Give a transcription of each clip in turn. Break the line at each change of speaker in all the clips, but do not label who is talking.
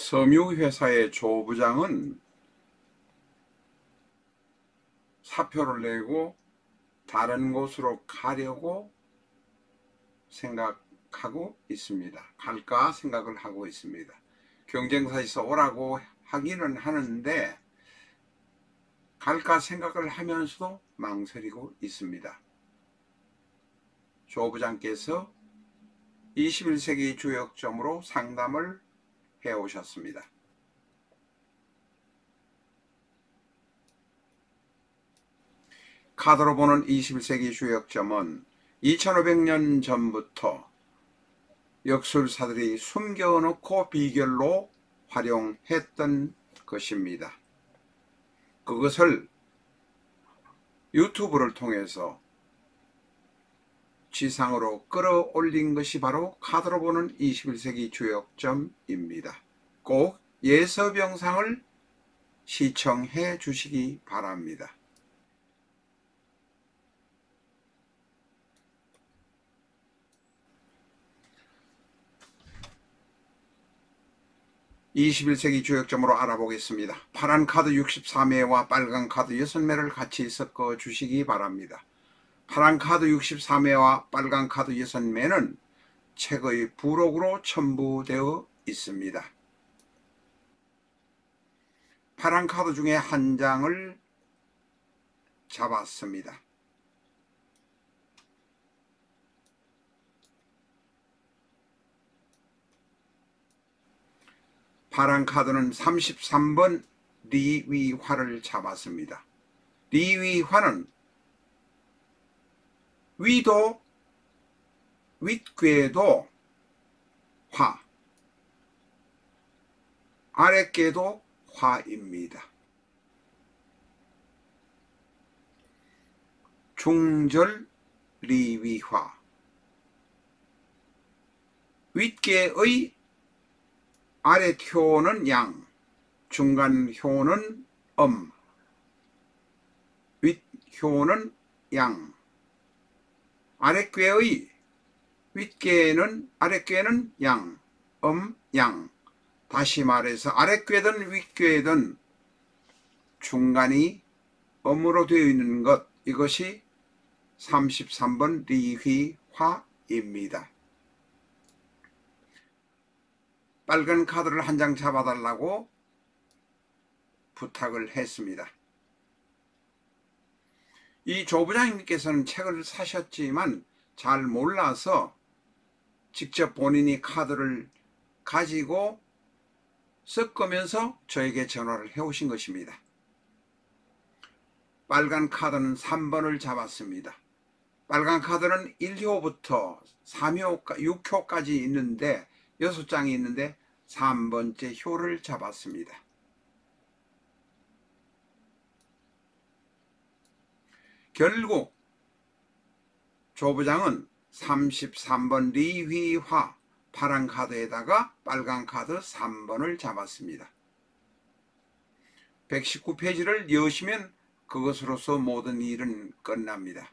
섬유회사의 조 부장은 사표를 내고 다른 곳으로 가려고 생각하고 있습니다. 갈까 생각을 하고 있습니다. 경쟁사에서 오라고 하기는 하는데 갈까 생각을 하면서도 망설이고 있습니다. 조 부장께서 21세기 주역점으로 상담을 해오셨습니다. 카드로 보는 21세기 주역점은 2500년 전부터 역술사들이 숨겨놓고 비결로 활용했던 것입니다. 그것을 유튜브를 통해서 지상으로 끌어올린 것이 바로 카드로 보는 21세기 주역점입니다. 꼭 예습 영상을 시청해 주시기 바랍니다. (21세기) 주역점으로 알아보겠습니다. 파란 카드 63매와 빨간 카드 6매를 같이 섞어 주시기 바랍니다. 파란 카드 63매와 빨간 카드 6매는 책의 부록으로 첨부되어 있습니다. 파란 카드 중에 한 장을 잡았습니다. 파란 카드는 33번 리위화를 잡았습니다. 리위화는 위도 윗괴도 화, 아랫괴도 화입니다. 중절 리위화, 윗괴의 아랫효는 양, 중간효는 윗효는 양, 아랫괴는 양, 양. 다시 말해서 아랫괴든 윗괴든 중간이 음으로 되어 있는 것, 이것이 33번 리휘화입니다. 빨간 카드를 한 장 잡아달라고 부탁을 했습니다. 이 조 부장님께서는 책을 사셨지만 잘 몰라서 직접 본인이 카드를 가지고 섞으면서 저에게 전화를 해오신 것입니다. 빨간 카드는 3번을 잡았습니다. 빨간 카드는 1효부터 3효, 6효까지 있는데 6장이 있는데 3번째 효를 잡았습니다. 결국 조 부장은 33번 리휘화 파란 카드에다가 빨간 카드 3번을 잡았습니다. 119페이지를 여시면 그것으로서 모든 일은 끝납니다.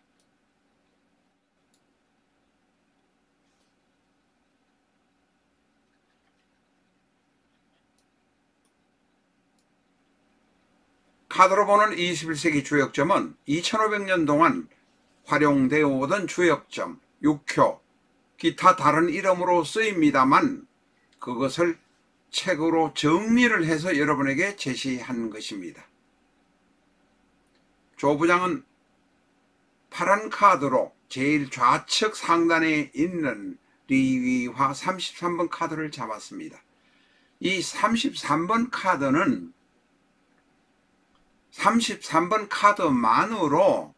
카드로 보는 21세기 주역점은 2500년 동안 활용되어 오던 주역점, 6효, 기타 다른 이름으로 쓰입니다만 그것을 책으로 정리를 해서 여러분에게 제시한 것입니다. 조 부장은 파란 카드로 제일 좌측 상단에 있는 리위화 33번 카드를 잡았습니다. 이 33번 카드는 33번 카드만으로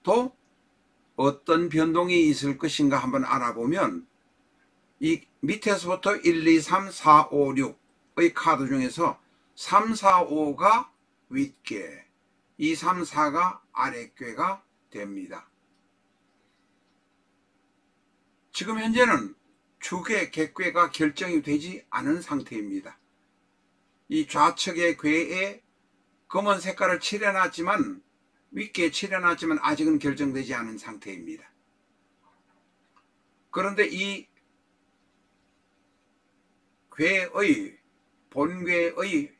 또 어떤 변동이 있을 것인가 한번 알아보면 이 밑에서부터 1, 2, 3, 4, 5, 6의 카드 중에서 3, 4, 5가 윗괴, 2, 3, 4가 아랫괴가 됩니다. 지금 현재는 주괴, 객괴가 결정이 되지 않은 상태입니다. 이 좌측의 괴에 검은 색깔을 칠해놨지만 윗괴에 칠해놨지만 아직은 결정되지 않은 상태입니다. 그런데 이 괴의 본괴의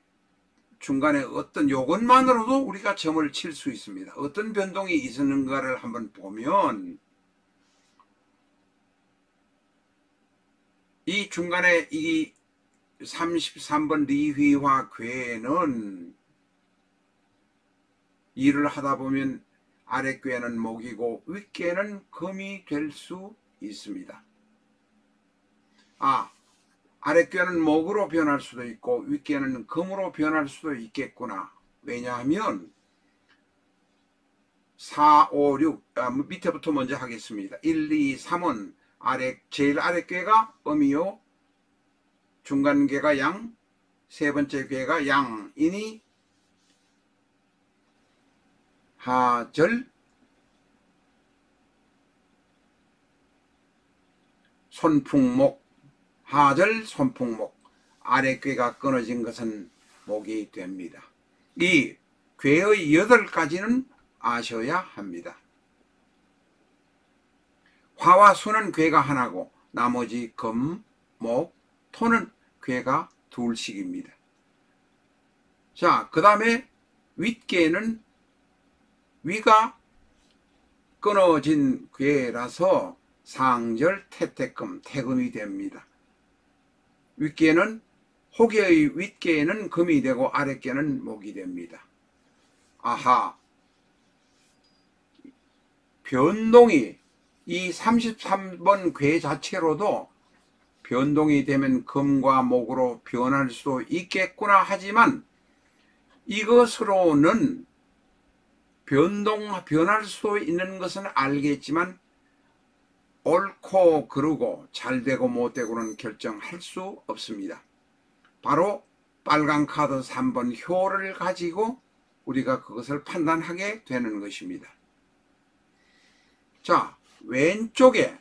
중간에 어떤 요것만으로도 우리가 점을 칠 수 있습니다. 어떤 변동이 있었는가를 한번 보면 이 중간에 이 33번 리휘와 괴는 일을 하다 보면 아랫괴는 목이고 윗괴는 금이 될 수 있습니다. 아랫괴는 목으로 변할 수도 있고 윗괴는 금으로 변할 수도 있겠구나. 왜냐하면 4, 5, 6 밑에부터 먼저 하겠습니다. 1, 2, 3은 제일 아랫괴가 음이요, 중간괴가 양, 세 번째 괴가 양이니 하절, 손풍목, 하절, 손풍목, 아랫괴가 끊어진 것은 목이 됩니다. 이 괴의 8가지는 아셔야 합니다. 화와 수는 괴가 하나고 나머지 금, 목, 토는 괴가 둘씩입니다. 자, 그 다음에 윗괴는 위가 끊어진 괴라서 상절, 태태금, 태금이 됩니다. 윗괴는 호계의 윗괴는 금이 되고 아랫괴는 목이 됩니다. 아하, 변동이 이 33번 괴 자체로도 변동이 되면 금과 목으로 변할 수도 있겠구나 하지만 이것으로는 변할 수도 있는 것은 알겠지만 옳고 그르고 잘되고 못되고는 결정할 수 없습니다. 바로 빨간 카드 3번 효를 가지고 우리가 그것을 판단하게 되는 것입니다. 자, 왼쪽에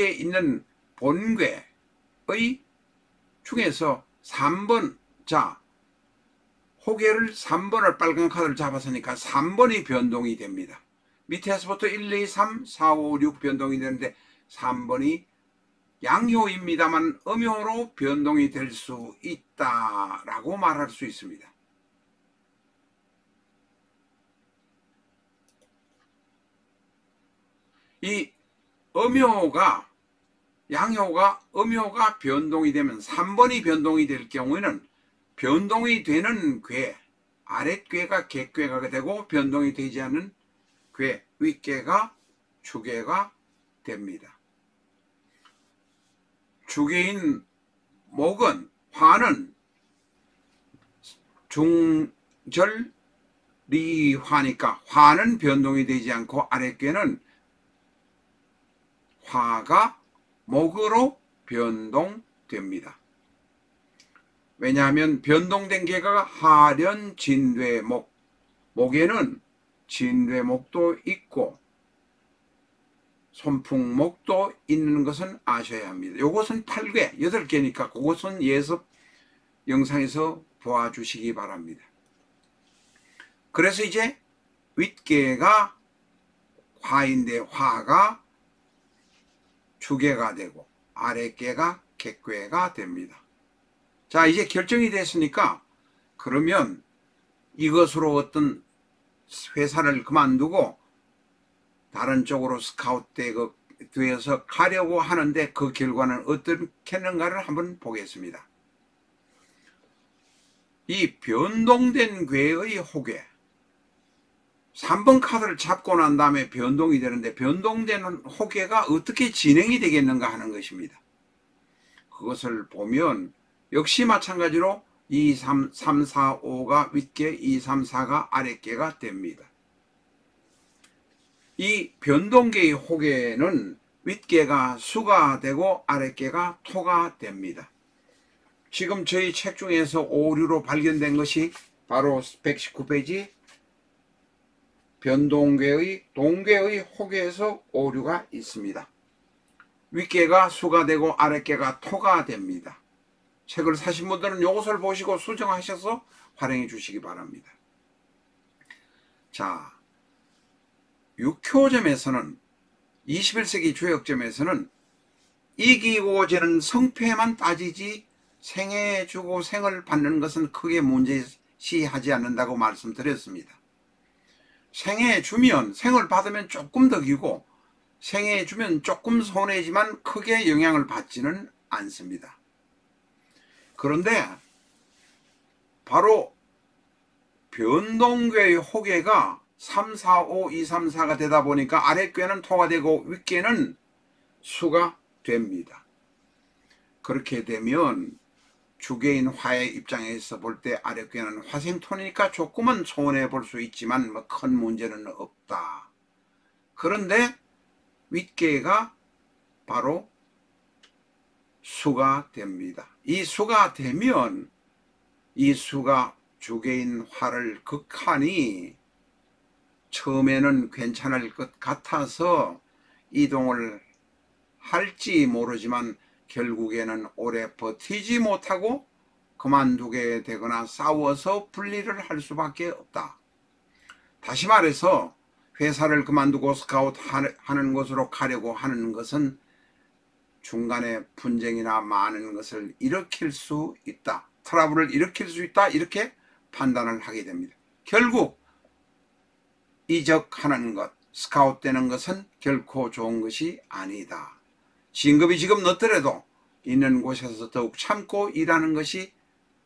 있는 본괴의 중에서 3번, 자, 호계를 3번을 빨간 카드를 잡았으니까 3번이 변동이 됩니다. 밑에서부터 1, 2, 3, 4, 5, 6 변동이 되는데 3번이 양효입니다만 음효로 변동이 될 수 있다라고 말할 수 있습니다. 이 음효가 음효가 변동이 되면 3번이 변동이 될 경우에는 변동이 되는 괴, 아랫괴가 객괴가 되고 변동이 되지 않는 괴, 윗괴가 주괴가 됩니다. 주괴인 목은, 화는 중절 리화니까 화는 변동이 되지 않고 아랫괴는 화가 목으로 변동됩니다. 왜냐하면 변동된 괴가 하련, 진괴, 목, 목에는 진괴목도 있고 손풍목도 있는 것은 아셔야 합니다. 이것은 8괴, 8개니까 그것은 예습 영상에서 보아주시기 바랍니다. 그래서 이제 윗괴가 화인데 화가 주괴가 되고 아랫괴가 객괴가 됩니다. 자, 이제 결정이 됐으니까 그러면 이것으로 어떤 회사를 그만두고 다른 쪽으로 스카우트 되어서 가려고 하는데 그 결과는 어떻겠는가를 한번 보겠습니다. 이 변동된 괴의 호괴, 3번 카드를 잡고 난 다음에 변동이 되는데 변동된 호괴가 어떻게 진행이 되겠는가 하는 것입니다. 그것을 보면 역시 마찬가지로 2, 3, 4, 5가 윗괴, 2, 3, 4가 아랫괴가 됩니다. 이 변동계의 호괴는 윗괴가 수가 되고 아랫괴가 토가 됩니다. 지금 저희 책 중에서 오류로 발견된 것이 바로 119페이지 변동괴의 동괴의 호괴에서 오류가 있습니다. 윗괴가 수가 되고 아랫괴가 토가 됩니다. 책을 사신 분들은 이것을 보시고 수정하셔서 활용해 주시기 바랍니다. 자, 육효점에서는 21세기 주역점에서는 이기고 지는 성패만 따지지 생해주고 생을 받는 것은 크게 문제시하지 않는다고 말씀드렸습니다. 생해주면 생을 받으면 조금 덕이고 생해주면 조금 손해지만 크게 영향을 받지는 않습니다. 그런데 바로 변동궤의 호계가 3, 4, 5, 2, 3, 4가 되다 보니까 아랫궤는 토가 되고 윗궤는 수가 됩니다. 그렇게 되면 주계인 화의 입장에서 볼 때 아랫궤는 화생토니까 조금은 손해 볼 수 있지만 뭐 큰 문제는 없다. 그런데 윗궤가 바로 수가 됩니다. 이 수가 되면 이 수가 주계인 화를 극하니 처음에는 괜찮을 것 같아서 이동을 할지 모르지만 결국에는 오래 버티지 못하고 그만두게 되거나 싸워서 분리를 할 수밖에 없다. 다시 말해서 회사를 그만두고 스카우트 하는 곳으로 가려고 하는 것은 중간에 분쟁이나 많은 것을 일으킬 수 있다. 트러블을 일으킬 수 있다. 이렇게 판단을 하게 됩니다. 결국 이적하는 것, 스카우트 되는 것은 결코 좋은 것이 아니다. 진급이 지금 늦더라도 있는 곳에서 더욱 참고 일하는 것이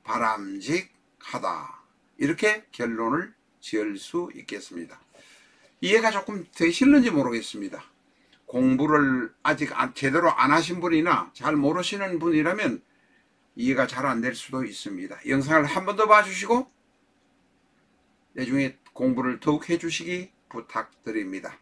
바람직하다. 이렇게 결론을 지을 수 있겠습니다. 이해가 조금 되실는지 모르겠습니다. 공부를 아직 제대로 안 하신 분이나 잘 모르시는 분이라면 이해가 잘 안 될 수도 있습니다. 영상을 한 번 더 봐주시고 나중에 공부를 더욱 해주시기 부탁드립니다.